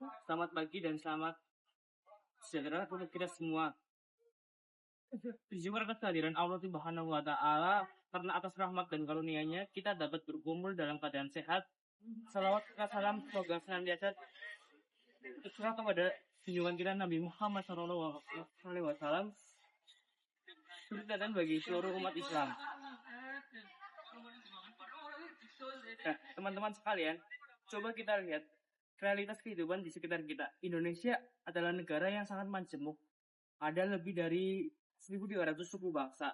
Selamat pagi dan selamat sejahtera untuk kita semua. Bersyukur atas kehadiran Allah Subhanahu wa Ta'ala, karena atas rahmat dan karunia-Nya kita dapat berkumpul dalam keadaan sehat. Salawat dan salam semoga senantiasa tercurah kepada junjungan kita Nabi Muhammad SAW, dan bagi seluruh umat Islam. Nah, teman-teman sekalian, coba kita lihat realitas kehidupan di sekitar kita. Indonesia adalah negara yang sangat majemuk. Ada lebih dari 1.200 suku bangsa.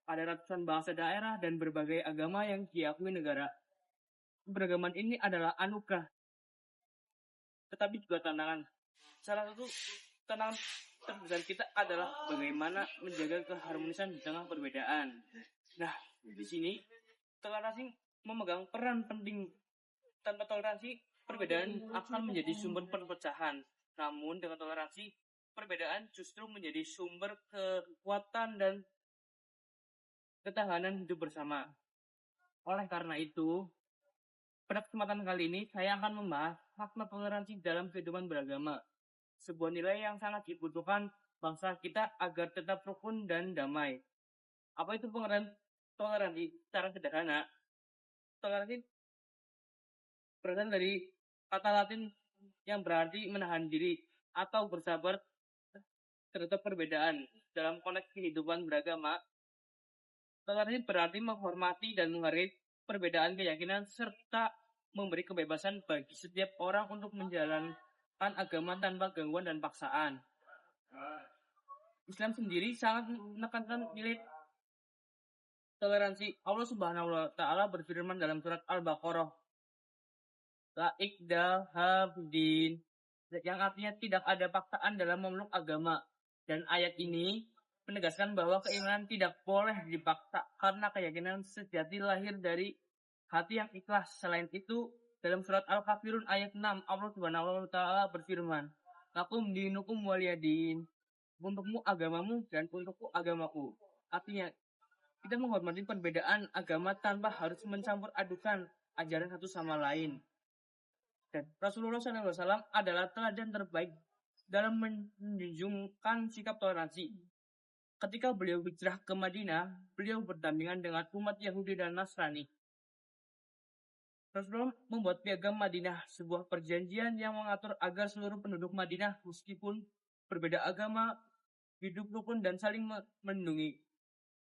Ada ratusan bangsa daerah dan berbagai agama yang diakui negara. Keberagaman ini adalah anugerah, tetapi juga tantangan. Salah satu tantangan terbesar kita adalah bagaimana menjaga keharmonisan di tengah perbedaan. Nah, di sini toleransi memegang peran penting. Tanpa toleransi, perbedaan akan menjadi sumber perpecahan. Namun dengan toleransi, perbedaan justru menjadi sumber kekuatan dan ketahanan hidup bersama. Oleh karena itu, pada kesempatan kali ini saya akan membahas makna toleransi dalam kehidupan beragama. Sebuah nilai yang sangat dibutuhkan bangsa kita agar tetap rukun dan damai. Apa itu pengertian toleransi? Secara sederhana, toleransi berasal dari kata Latin yang berarti menahan diri atau bersabar terhadap perbedaan. Dalam konteks kehidupan beragama, toleransi berarti menghormati dan menghargai perbedaan keyakinan serta memberi kebebasan bagi setiap orang untuk menjalankan agama tanpa gangguan dan paksaan. Islam sendiri sangat menekankan nilai toleransi. Allah Subhanahu wa Ta'ala berfirman dalam surat Al-Baqarah, La ikda habdin, yang artinya tidak ada paksaan dalam memeluk agama. Dan ayat ini menegaskan bahwa keimanan tidak boleh dipaksa karena keyakinan sejati lahir dari hati yang ikhlas. Selain itu, dalam surat Al-Kafirun ayat 6, Allah Subhanahu wa Ta'ala berfirman, Lakum dinukum waliyadin, untukmu agamamu dan untukku agamaku. Artinya, kita menghormati perbedaan agama tanpa harus mencampur adukan ajaran satu sama lain. Dan Rasulullah SAW adalah teladan terbaik dalam menunjukkan sikap toleransi. Ketika beliau hijrah ke Madinah, beliau berdampingan dengan umat Yahudi dan Nasrani. Rasulullah membuat piagam Madinah, sebuah perjanjian yang mengatur agar seluruh penduduk Madinah meskipun berbeda agama, hidup rukun dan saling melindungi.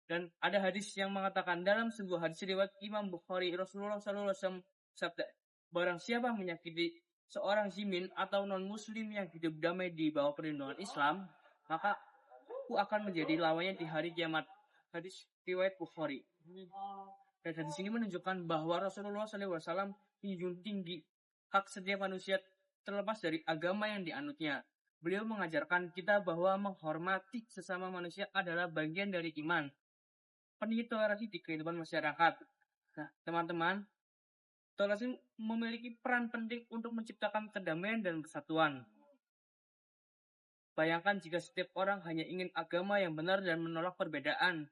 Dan ada hadis yang mengatakan dalam sebuah hadis riwayat Imam Bukhari, Rasulullah SAW sabda, barang siapa menyakiti seorang zimin atau non-muslim yang hidup damai di bawah perlindungan Islam, maka aku akan menjadi lawannya di hari kiamat. Hadis riwayat Bukhari. Dan hadis ini menunjukkan bahwa Rasulullah SAW menjunjung tinggi hak setiap manusia terlepas dari agama yang dianutnya. Beliau mengajarkan kita bahwa menghormati sesama manusia adalah bagian dari iman. Pentingnya toleransi di kehidupan masyarakat. Nah, teman-teman, toleransi memiliki peran penting untuk menciptakan kedamaian dan persatuan. Bayangkan jika setiap orang hanya ingin agama yang benar dan menolak perbedaan.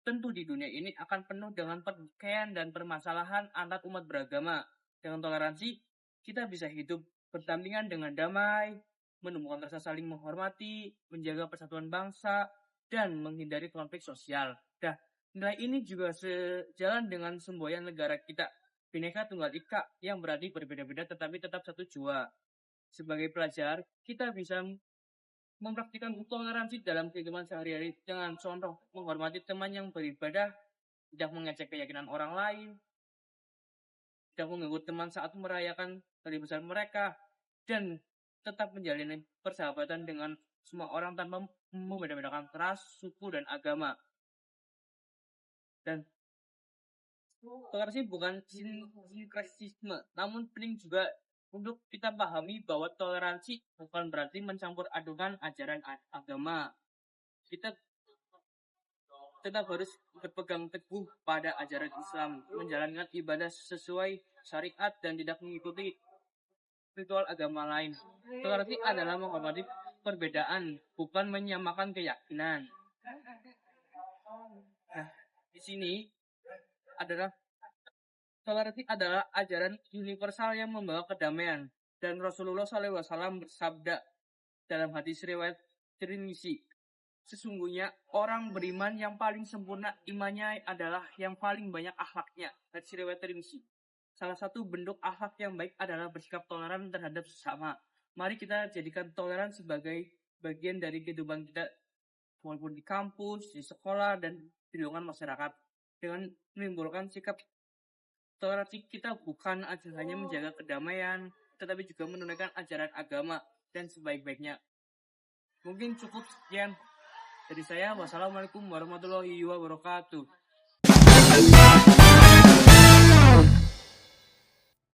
Tentu di dunia ini akan penuh dengan pertikaian dan permasalahan antar umat beragama. Dengan toleransi, kita bisa hidup berdampingan dengan damai, menemukan rasa saling menghormati, menjaga persatuan bangsa, dan menghindari konflik sosial. Nah, nilai ini juga sejalan dengan semboyan negara kita, Bhinneka Tunggal Ika, yang berarti berbeda-beda tetapi tetap satu jua. Sebagai pelajar, kita bisa mempraktikkan toleransi dalam kehidupan sehari-hari dengan contoh menghormati teman yang beribadah, tidak mengecek keyakinan orang lain, tidak mengganggu teman saat merayakan hari besar mereka, dan tetap menjalin persahabatan dengan semua orang tanpa membeda-bedakan ras, suku, dan agama. Dan toleransi bukan sinkretisme, namun penting juga untuk kita pahami bahwa toleransi bukan berarti mencampur adukan ajaran agama. Kita tetap harus berpegang teguh pada ajaran Islam, menjalankan ibadah sesuai syariat dan tidak mengikuti ritual agama lain. Toleransi adalah menghormati perbedaan, bukan menyamakan keyakinan. Nah, di sini adalah toleransi adalah ajaran universal yang membawa kedamaian. Dan Rasulullah SAW bersabda dalam hadis riwayat Tirmizi, sesungguhnya orang beriman yang paling sempurna imannya adalah yang paling banyak akhlaknya. Hadis riwayat Tirmizi. Salah satu bentuk akhlak yang baik adalah bersikap toleran terhadap sesama. Mari kita jadikan toleran sebagai bagian dari kehidupan kita, walaupun di kampus, di sekolah, dan di lingkungan masyarakat. Dengan menimbulkan sikap toleransi, kita bukan hanya menjaga kedamaian, tetapi juga menunaikan ajaran agama dan sebaik-baiknya. Mungkin cukup sekian dari saya. Wassalamualaikum warahmatullahi wabarakatuh.